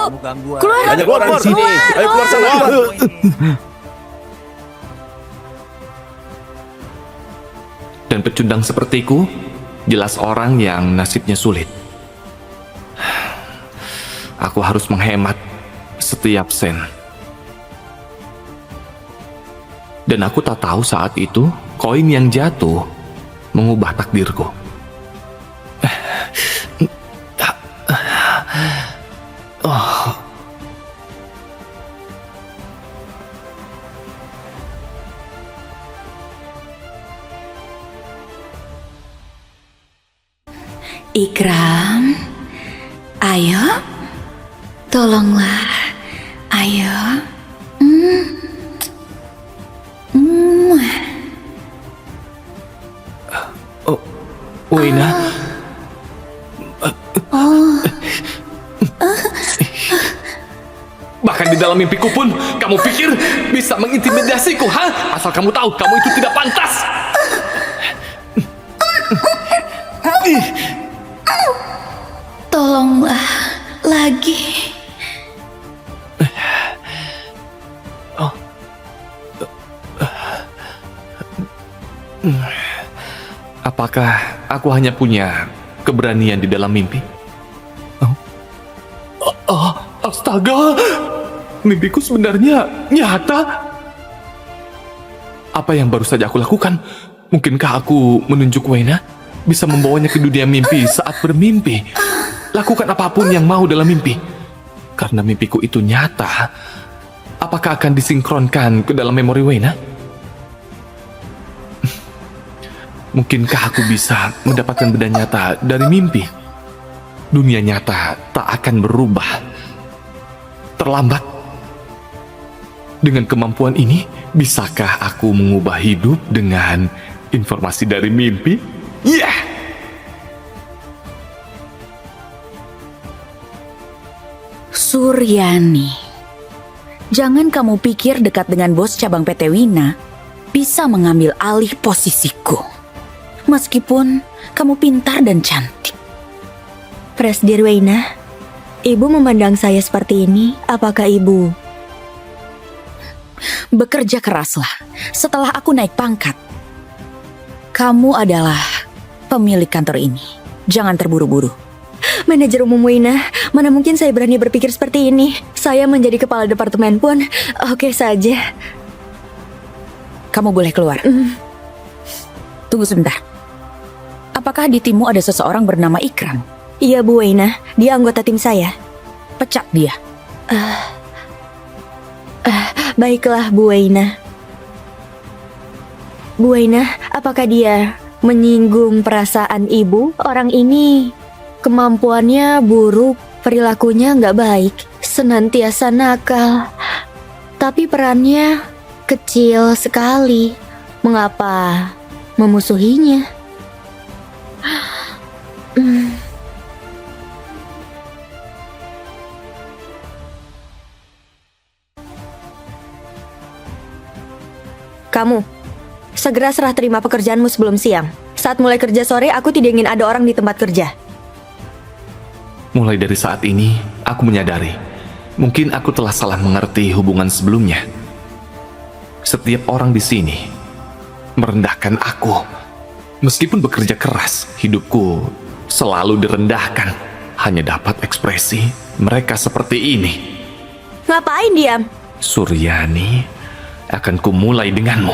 Keluar. Banyak orang di sini. Ayo keluar sana. Dan pecundang sepertiku jelas orang yang nasibnya sulit. Aku harus menghemat setiap sen. Dan aku tak tahu saat itu koin yang jatuh mengubah takdirku. Ikram, ayo, tolonglah, ayo. Wena, bahkan di dalam mimpiku pun kamu pikir bisa mengintimidasiku, ha? Asal kamu tahu kamu itu tidak pantas. Tolonglah lagi. Apakah aku hanya punya keberanian di dalam mimpi? Astaga, mimpiku sebenarnya nyata. Apa yang baru saja aku lakukan? Mungkinkah aku menunjuk Wena bisa membawanya ke dunia mimpi saat bermimpi? Lakukan apapun yang mau dalam mimpi. Karena mimpiku itu nyata, apakah akan disinkronkan ke dalam memori Wena? Mungkinkah aku bisa mendapatkan benda nyata dari mimpi? Dunia nyata tak akan berubah. Terlambat. Dengan kemampuan ini, bisakah aku mengubah hidup dengan informasi dari mimpi? Yeah! Suryani, jangan kamu pikir dekat dengan bos cabang PT Wina bisa mengambil alih posisiku. Meskipun kamu pintar dan cantik. Presdir Wena, ibu memandang saya seperti ini, apakah ibu? Bekerja keraslah. Setelah aku naik pangkat, kamu adalah pemilik kantor ini. Jangan terburu-buru. Manajer umum Wena, mana mungkin saya berani berpikir seperti ini. Saya menjadi kepala departemen pun oke saja. Kamu boleh keluar. Tunggu sebentar. Apakah di timmu ada seseorang bernama Ikram? Iya Bu Wena, dia anggota tim saya. Pecat dia. Baiklah Bu Wena. Bu Wena, apakah dia menyinggung perasaan ibu? Orang ini kemampuannya buruk, perilakunya nggak baik, senantiasa nakal. Tapi perannya kecil sekali. Mengapa memusuhinya? Kamu, segera serah terima pekerjaanmu sebelum siang. Saat mulai kerja sore, aku tidak ingin ada orang di tempat kerja. Mulai dari saat ini, aku menyadari, mungkin aku telah salah mengerti hubungan sebelumnya. Setiap orang di sini merendahkan aku. Meskipun bekerja keras, hidupku selalu direndahkan. Hanya dapat ekspresi mereka seperti ini. Ngapain diam? Suryani, akan kumulai denganmu.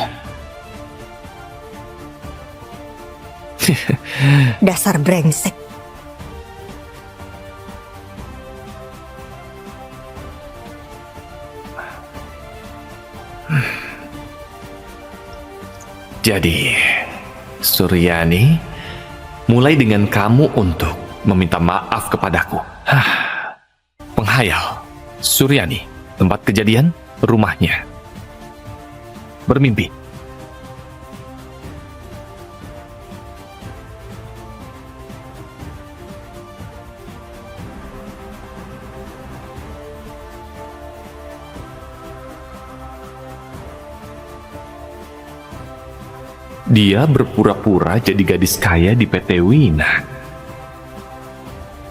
Dasar brengsek. Jadi, Suryani, mulai dengan kamu untuk meminta maaf kepadaku. Penghayal, Suryani, tempat kejadian, rumahnya. Bermimpi. Dia berpura-pura jadi gadis kaya di PT Wina.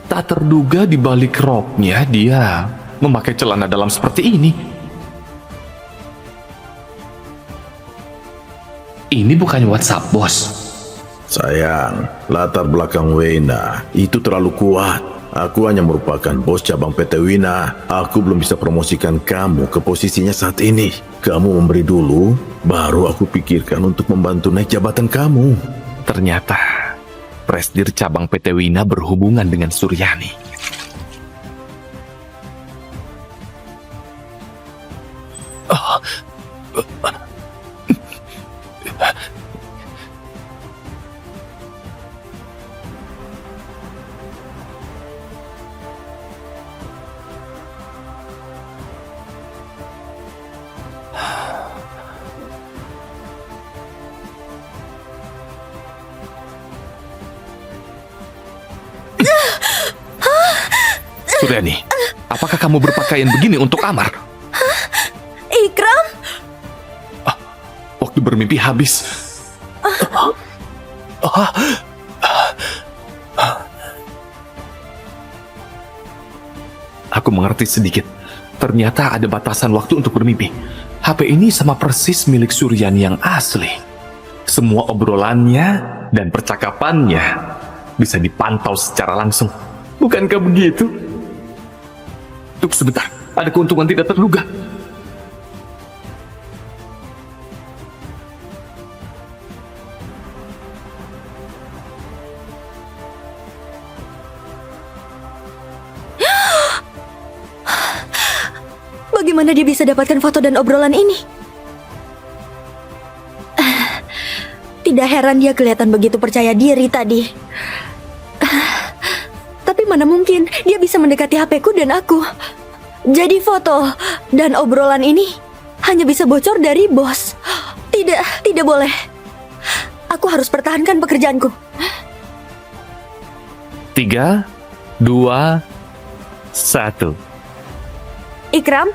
Tak terduga di balik roknya dia memakai celana dalam seperti ini? Ini bukannya WhatsApp, bos. Sayang, latar belakang Weina itu terlalu kuat. Aku hanya merupakan bos cabang PT Wina. Aku belum bisa promosikan kamu ke posisinya saat ini. Kamu memberi dulu, baru aku pikirkan untuk membantu naik jabatan kamu. Ternyata Presdir cabang PT Wina berhubungan dengan Suryani. Suryani, apakah kamu berpakaian begini untuk Amar? Ikram? Waktu bermimpi habis. Aku mengerti sedikit. Ternyata ada batasan waktu untuk bermimpi. HP ini sama persis milik Suryani yang asli. Semua obrolannya dan percakapannya bisa dipantau secara langsung. Bukankah begitu? Tunggu sebentar, ada keuntungan tidak terduga. Bagaimana dia bisa dapatkan foto dan obrolan ini? Tidak heran dia kelihatan begitu percaya diri tadi. Tapi mana mungkin dia bisa mendekati HP-ku dan aku. Jadi foto dan obrolan ini hanya bisa bocor dari bos. Tidak boleh. Aku harus pertahankan pekerjaanku. 3, 2, 1. Ikram,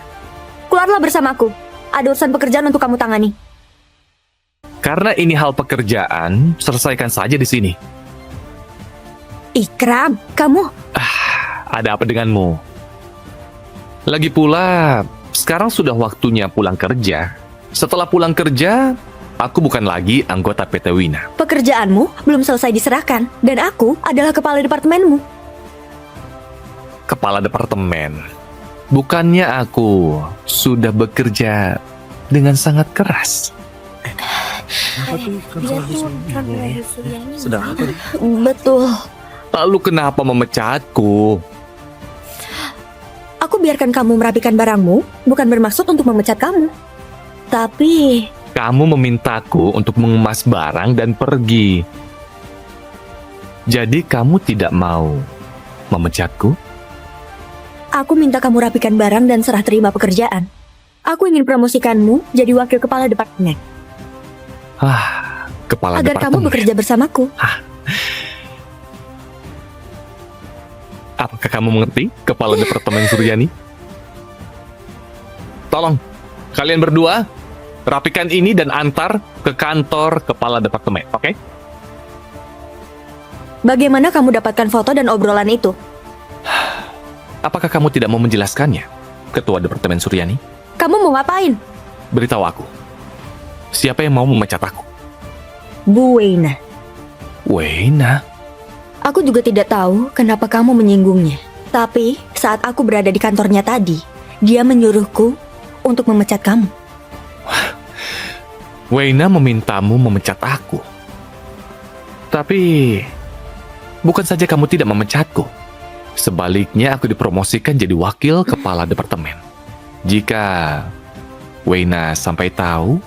keluarlah bersamaku. Ada urusan pekerjaan untuk kamu tangani. Karena ini hal pekerjaan, selesaikan saja di sini. Ikram, kamu... Ada apa denganmu? Lagi pula, sekarang sudah waktunya pulang kerja. Setelah pulang kerja, aku bukan lagi anggota PT Wina. Pekerjaanmu belum selesai diserahkan, dan aku adalah kepala departemenmu. Kepala departemen. Bukannya aku sudah bekerja dengan sangat keras. Sedang apa? Betul. Lalu kenapa memecatku? Aku biarkan kamu merapikan barangmu, bukan bermaksud untuk memecat kamu. Tapi... Kamu memintaku untuk mengemas barang dan pergi. Jadi kamu tidak mau memecatku? Aku minta kamu rapikan barang dan serah terima pekerjaan. Aku ingin promosikanmu jadi wakil kepala departemen. Kepala agar departemen. kamu bekerja bersamaku. Apakah kamu mengerti, Kepala Departemen Suryani? Tolong, kalian berdua, rapikan ini dan antar ke kantor Kepala Departemen, oke? Bagaimana kamu dapatkan foto dan obrolan itu? Apakah kamu tidak mau menjelaskannya, Ketua Departemen Suryani? Kamu mau ngapain? Beritahu aku, siapa yang mau memecat aku? Bu Weina. Weina? Aku juga tidak tahu kenapa kamu menyinggungnya. Tapi saat aku berada di kantornya tadi, dia menyuruhku untuk memecat kamu. Weina memintamu memecat aku. Tapi, bukan saja kamu tidak memecatku. Sebaliknya aku dipromosikan jadi wakil kepala departemen. Jika Weina sampai tahu